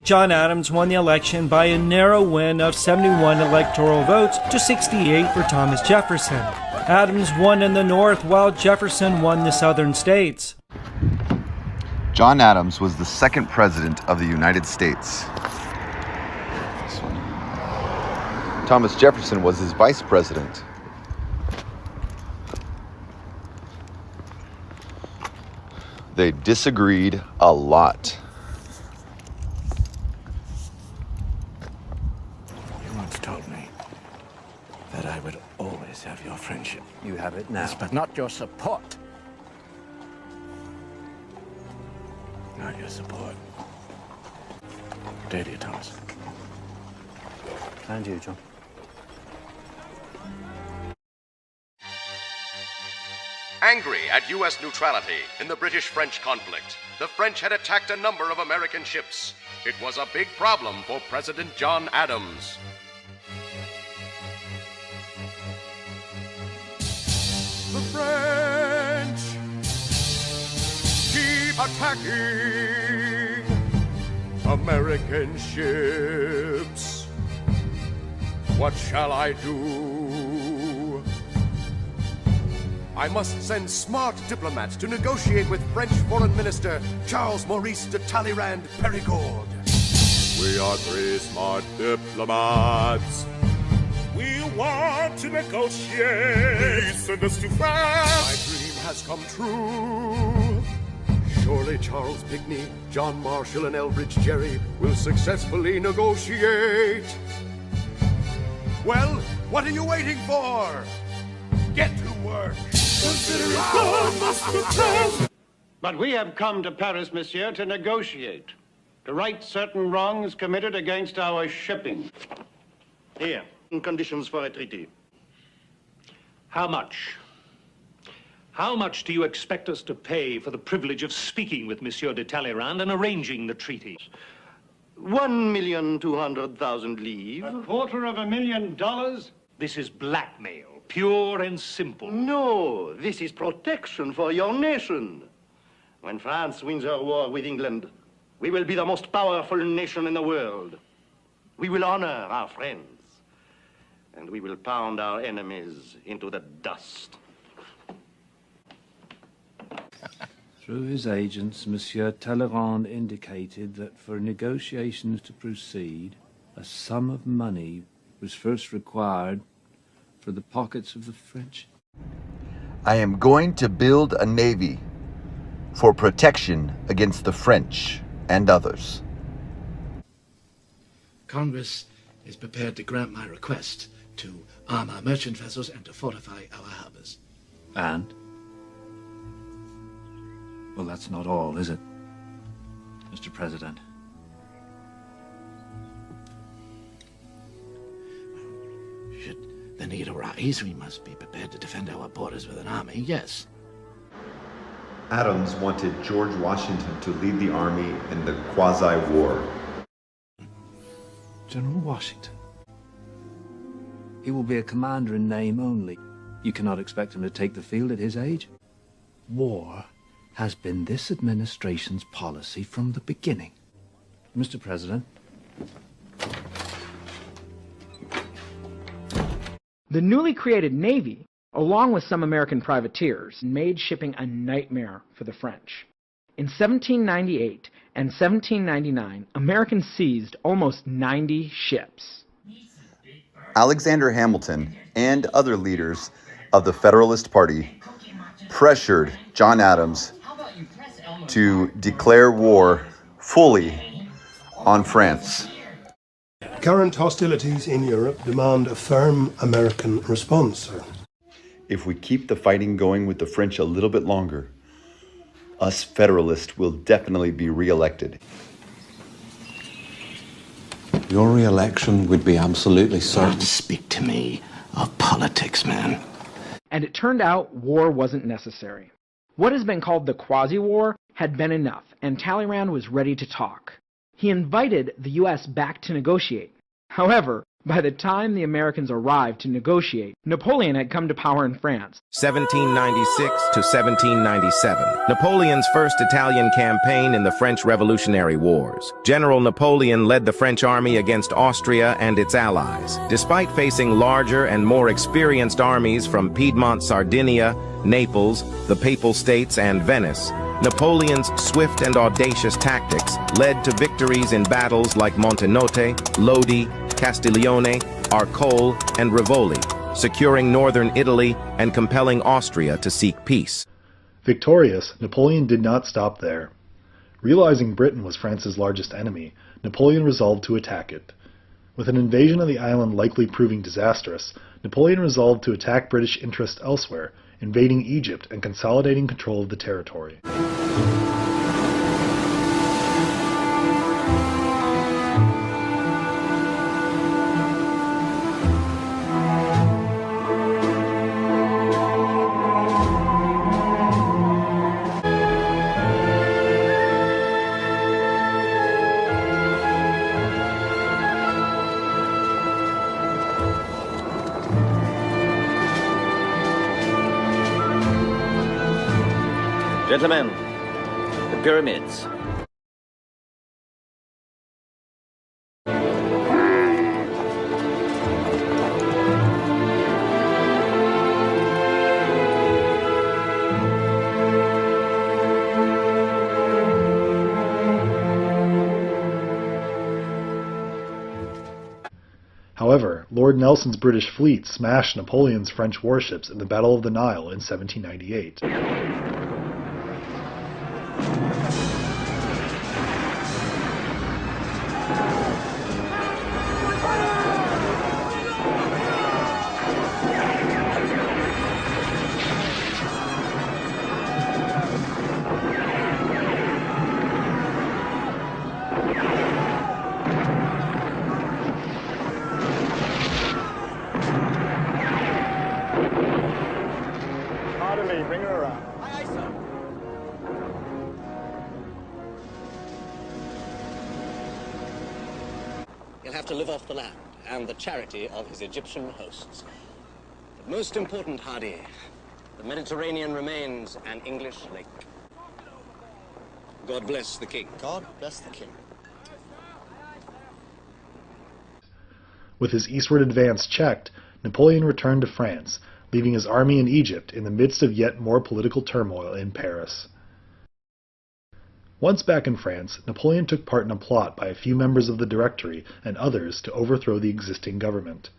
John Adams won the election by a narrow win of 71 electoral votes to 68 for Thomas Jefferson. Adams won in the North while Jefferson won the southern states. John Adams was the second president of the United States. This one. Thomas Jefferson was his vice president. They disagreed a lot. You once told me that I would always have your friendship. You have it now. Yes, but not your support. Not your support. Dear Thomas. And you, John. Angry at U.S. neutrality in the British-French conflict, the French had attacked a number of American ships. It was a big problem for President John Adams. The French keep attacking American ships. What shall I do? I must send smart diplomats to negotiate with French Foreign Minister Charles Maurice de Talleyrand Perigord. We are three smart diplomats. We want to negotiate. Please send us to France. My dream has come true. Surely Charles Pickney, John Marshall, and Elbridge Gerry will successfully negotiate. Well, what are you waiting for? Get to work. But we have come to Paris, monsieur, to negotiate, to right certain wrongs committed against our shipping. Here, conditions for a treaty. How much? How much do you expect us to pay for the privilege of speaking with Monsieur de Talleyrand and arranging the treaty? 1,200,000 livres. $250,000? This is blackmail, pure and simple. No, this is protection for your nation. When France wins her war with England, we will be the most powerful nation in the world. We will honor our friends, and we will pound our enemies into the dust. Through his agents, Monsieur Talleyrand indicated that for negotiations to proceed, a sum of money was first required for the pockets of the French. I am going to build a navy for protection against the French and others. Congress is prepared to grant my request to arm our merchant vessels and to fortify our harbors. And? Well, that's not all, is it, Mr. President? Should the need arise, we must be prepared to defend our borders with an army, yes. Adams wanted George Washington to lead the army in the quasi-war. General Washington. He will be a commander in name only. You cannot expect him to take the field at his age. War has been this administration's policy from the beginning. Mr. President. The newly created Navy, along with some American privateers, made shipping a nightmare for the French. In 1798 and 1799, Americans seized almost 90 ships. Alexander Hamilton and other leaders of the Federalist Party pressured John Adams to declare war fully on France. Current hostilities in Europe demand a firm American response, sir. If we keep the fighting going with the French a little bit longer, us Federalists will definitely be re-elected. Your re-election would be absolutely certain. Don't speak to me of politics, man. And it turned out war wasn't necessary. What has been called the quasi-war had been enough, and Talleyrand was ready to talk. He invited the U.S. back to negotiate, However, by the time the Americans arrived to negotiate, Napoleon had come to power in France. 1796 to 1797, Napoleon's first Italian campaign in the French Revolutionary Wars. General Napoleon led the French army against Austria and its allies. Despite facing larger and more experienced armies from Piedmont, Sardinia, Naples, the Papal States, and Venice, Napoleon's swift and audacious tactics led to victories in battles like Montenotte, Lodi, Castiglione, Arcole, and Rivoli, securing northern Italy and compelling Austria to seek peace. Victorious, Napoleon did not stop there. Realizing Britain was France's largest enemy, Napoleon resolved to attack it. With an invasion of the island likely proving disastrous, Napoleon resolved to attack British interests elsewhere, invading Egypt and consolidating control of the territory. Gentlemen, the pyramids. However, Lord Nelson's British fleet smashed Napoleon's French warships in the Battle of the Nile in 1798. Bring her around. Aye, aye, sir. He'll have to live off the land and the charity of his Egyptian hosts. But most important, Hardy, the Mediterranean remains an English lake. God bless the king. God bless the king. With his eastward advance checked, Napoleon returned to France, leaving his army in Egypt in the midst of yet more political turmoil in Paris. Once back in France, Napoleon took part in a plot by a few members of the Directory and others to overthrow the existing government.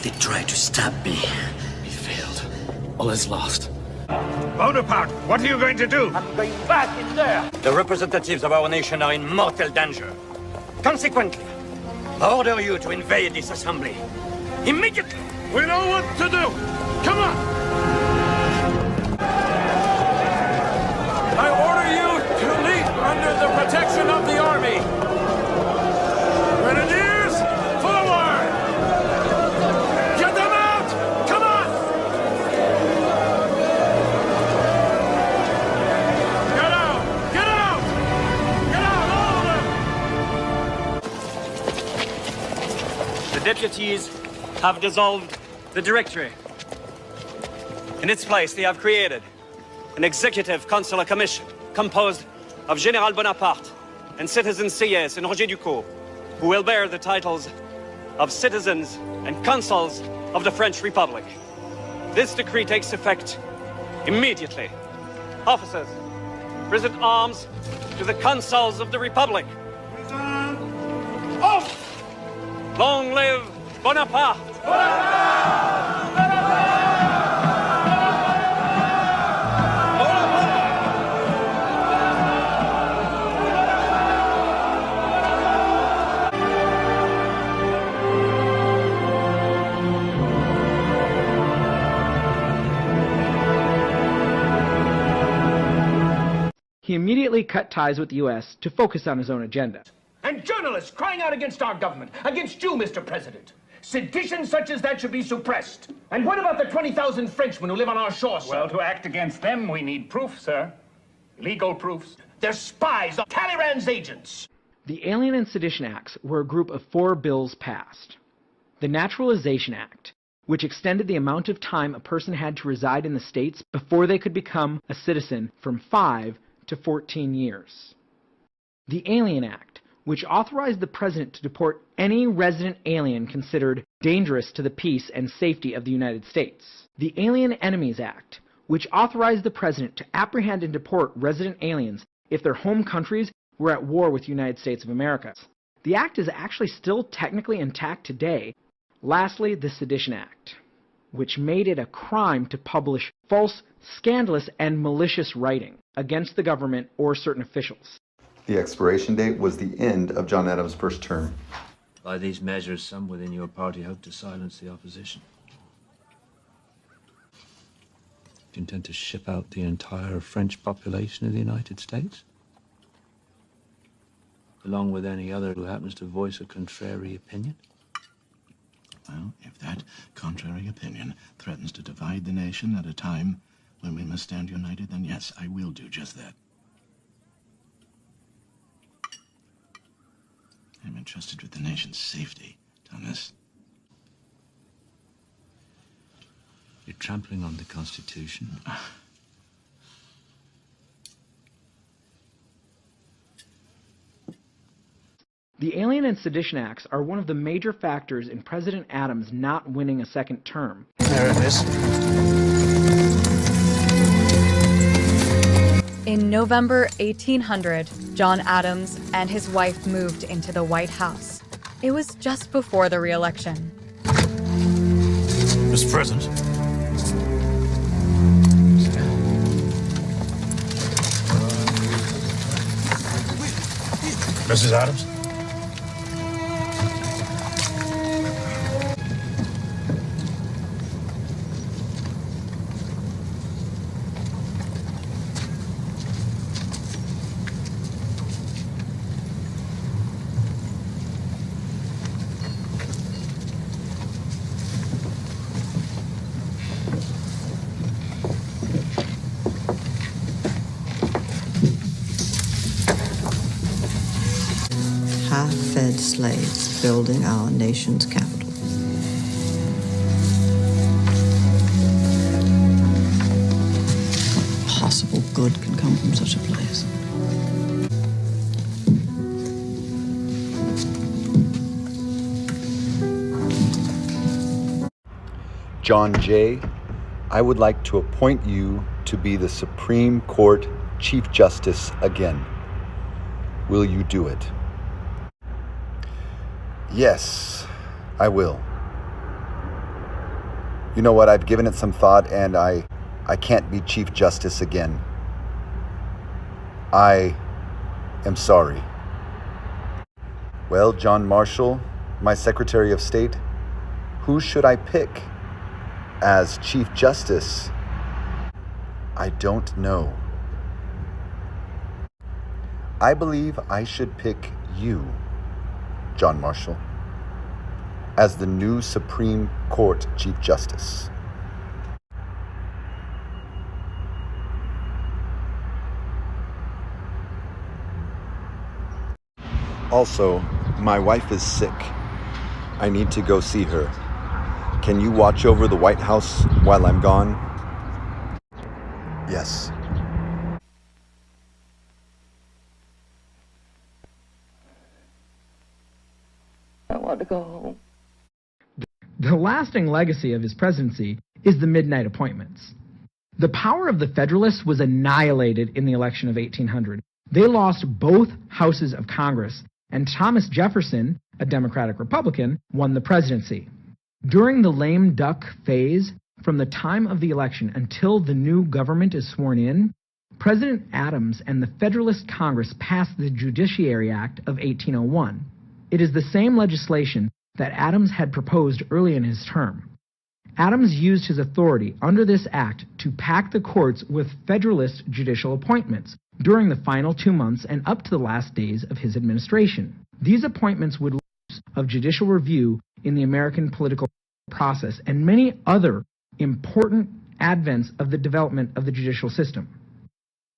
They tried to stab me. We failed. All is lost. Bonaparte, what are you going to do? I'm going back in there. The representatives of our nation are in mortal danger. Consequently, I order you to invade this assembly. Immediately! We know what to do! Come on! I order you to leap under the protection of the army! Grenadiers, forward! Get them out! Come on! Get out! Get out! Get out, all of them! The deputies have dissolved the Directory. In its place, they have created an executive consular commission composed of General Bonaparte and citizen Sieyès and Roger Ducos, who will bear the titles of citizens and consuls of the French Republic. This decree takes effect immediately. Officers, present arms to the consuls of the Republic. Off! Long live Bonaparte! he immediately cut ties with the U.S. to focus on his own agenda. And journalists crying out against our government, against you, Mr. President. Sedition such as that should be suppressed. And what about the 20,000 Frenchmen who live on our shores, sir? Well, to act against them, we need proof, sir. Legal proofs. They're spies, Talleyrand's agents. The Alien and Sedition Acts were a group of 4 bills passed. The Naturalization Act, which extended the amount of time a person had to reside in the States before they could become a citizen from 5 to 14 years. The Alien Act, which authorized the President to deport any resident alien considered dangerous to the peace and safety of the United States. The Alien Enemies Act, which authorized the President to apprehend and deport resident aliens if their home countries were at war with the United States of America. The act is actually still technically intact today. Lastly, the Sedition Act, which made it a crime to publish false, scandalous, and malicious writing against the government or certain officials. The expiration date was the end of John Adams' first term. By these measures, some within your party hope to silence the opposition. Do you intend to ship out the entire French population of the United States? Along with any other who happens to voice a contrary opinion? Well, if that contrary opinion threatens to divide the nation at a time when we must stand united, then yes, I will do just that. I'm entrusted with the nation's safety, Thomas. You're trampling on the Constitution. The Alien and Sedition Acts are one of the major factors in President Adams not winning a second term. There it is. In November 1800, John Adams and his wife moved into the White House. It was just before the re-election. Mr. President. Mrs. Adams? Half-fed slaves building our nation's capital. What possible good can come from such a place? John Jay, I would like to appoint you to be the Supreme Court Chief Justice again. Will you do it? Yes, I will. You know what, I've given it some thought and I can't be Chief Justice again. I am sorry. Well, John Marshall, my Secretary of State, who should I pick as Chief Justice? I don't know. I believe I should pick you, John Marshall, as the new Supreme Court Chief Justice. Also, my wife is sick. I need to go see her. Can you watch over the White House while I'm gone? Yes. I want to go home. The lasting legacy of his presidency is the midnight appointments. The power of the Federalists was annihilated in the election of 1800. They lost both houses of Congress, and Thomas Jefferson, a Democratic Republican, won the presidency. During the lame duck phase, from the time of the election until the new government is sworn in, President Adams and the Federalist Congress passed the Judiciary Act of 1801. It is the same legislation that Adams had proposed early in his term. Adams used his authority under this act to pack the courts with Federalist judicial appointments, during the final 2 months and up to the last days of his administration. These appointments would lose of judicial review in the American political process and many other important advents of the development of the judicial system.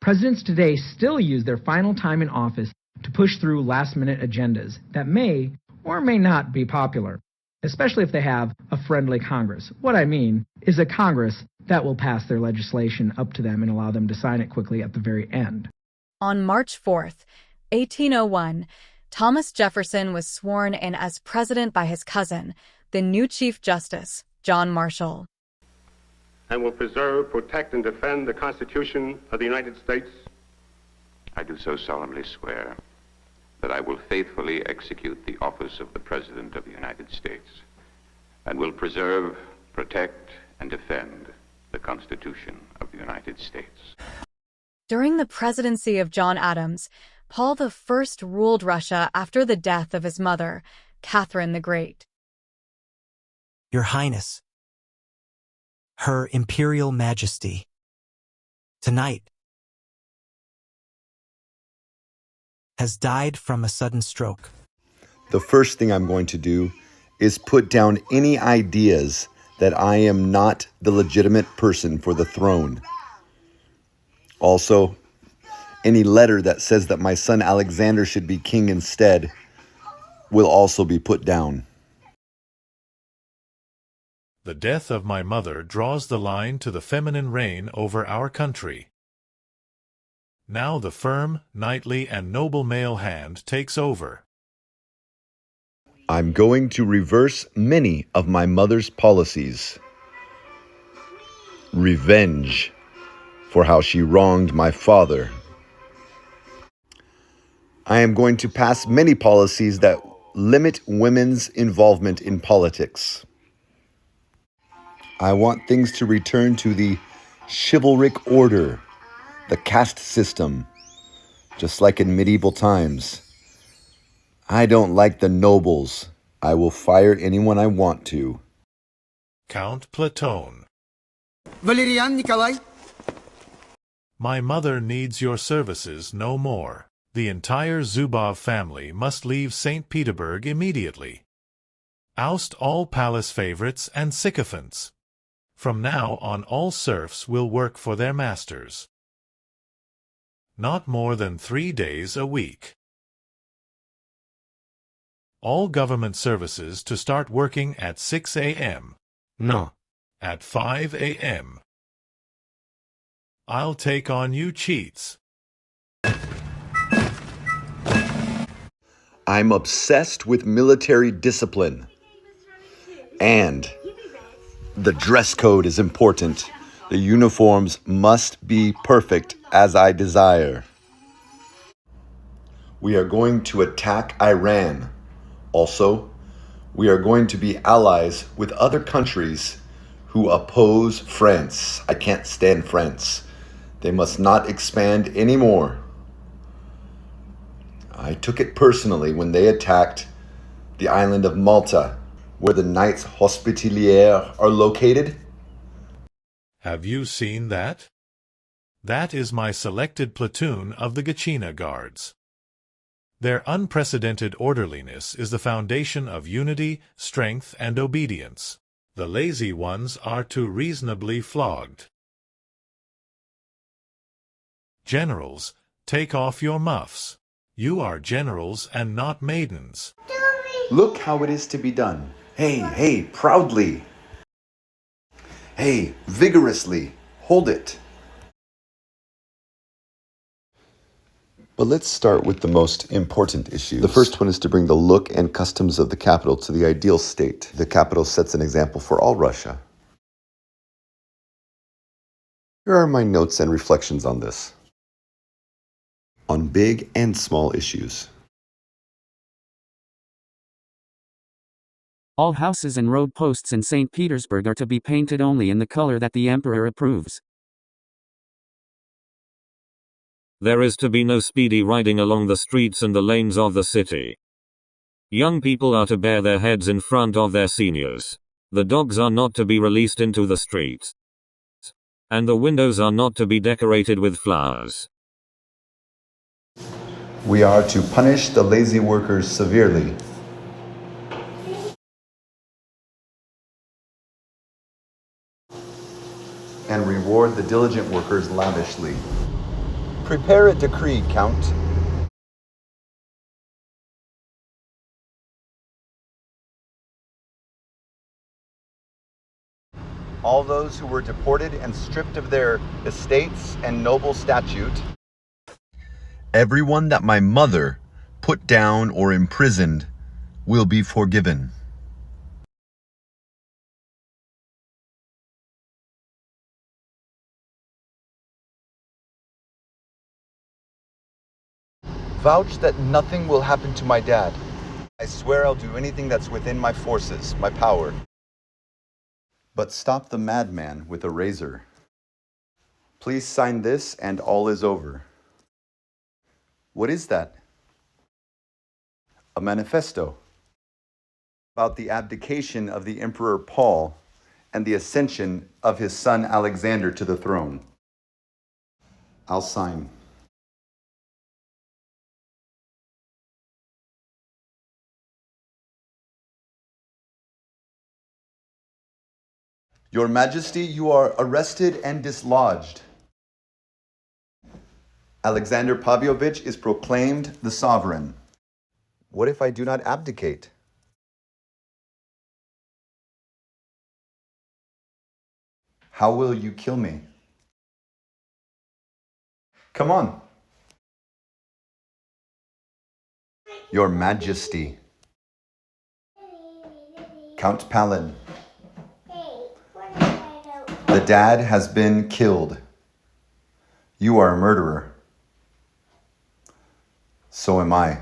Presidents today still use their final time in office to push through last-minute agendas that may or may not be popular, especially if they have a friendly Congress. What I mean is a Congress that will pass their legislation up to them and allow them to sign it quickly at the very end. On March 4th, 1801, Thomas Jefferson was sworn in as president by his cousin, the new Chief Justice, John Marshall. And will preserve, protect, and defend the Constitution of the United States. I do so solemnly swear that I will faithfully execute the office of the President of the United States and will preserve, protect, and defend the Constitution of the United States. During the presidency of John Adams, Paul I ruled Russia after the death of his mother, Catherine the Great. Your Highness, Her Imperial Majesty, tonight has died from a sudden stroke. The first thing I'm going to do is put down any ideas that I am not the legitimate person for the throne. Also, any letter that says that my son Alexander should be king instead will also be put down. The death of my mother draws the line to the feminine reign over our country. Now the firm, knightly, and noble male hand takes over. I'm going to reverse many of my mother's policies. Revenge for how she wronged my father. I am going to pass many policies that limit women's involvement in politics. I want things to return to the chivalric order, the caste system, just like in medieval times. I don't like the nobles. I will fire anyone I want to. Count Platon. Valerian Nikolai. My mother needs your services no more. The entire Zubov family must leave St. Petersburg immediately. Oust all palace favorites and sycophants. From now on, all serfs will work for their masters. Not more than 3 days a week. All government services to start working at 6 a.m. No. At 5 a.m. I'll take on you cheats. I'm obsessed with military discipline. And the dress code is important. The uniforms must be perfect as I desire. We are going to attack Iran. Also, we are going to be allies with other countries who oppose France. I can't stand France. They must not expand anymore. I took it personally when they attacked the island of Malta, where the Knights Hospitaliers are located. Have you seen that? That is my selected platoon of the Ghechina Guards. Their unprecedented orderliness is the foundation of unity, strength, and obedience. The lazy ones are too reasonably flogged. Generals, take off your muffs. You are generals and not maidens. Look how it is to be done. Hey, proudly. Hey, vigorously. Hold it. But let's start with the most important issues. The first one is to bring the look and customs of the capital to the ideal state. The capital sets an example for all Russia. Here are my notes and reflections on this. On big and small issues. All houses and road posts in St. Petersburg are to be painted only in the color that the emperor approves. There is to be no speedy riding along the streets and the lanes of the city. Young people are to bare their heads in front of their seniors. The dogs are not to be released into the streets. And the windows are not to be decorated with flowers. We are to punish the lazy workers severely. And reward the diligent workers lavishly. Prepare a decree, Count. All those who were deported and stripped of their estates and noble statute, everyone that my mother put down or imprisoned will be forgiven. Vouch that nothing will happen to my dad. I swear I'll do anything that's within my forces, my power. But stop the madman with a razor. Please sign this and all is over. What is that? A manifesto about the abdication of the Emperor Paul and the ascension of his son Alexander to the throne. I'll sign. Your Majesty, you are arrested and dislodged. Alexander Pavyovich is proclaimed the sovereign. What if I do not abdicate? How will you kill me? Come on. Your Majesty. Count Palin. The dad has been killed. You are a murderer. So am I.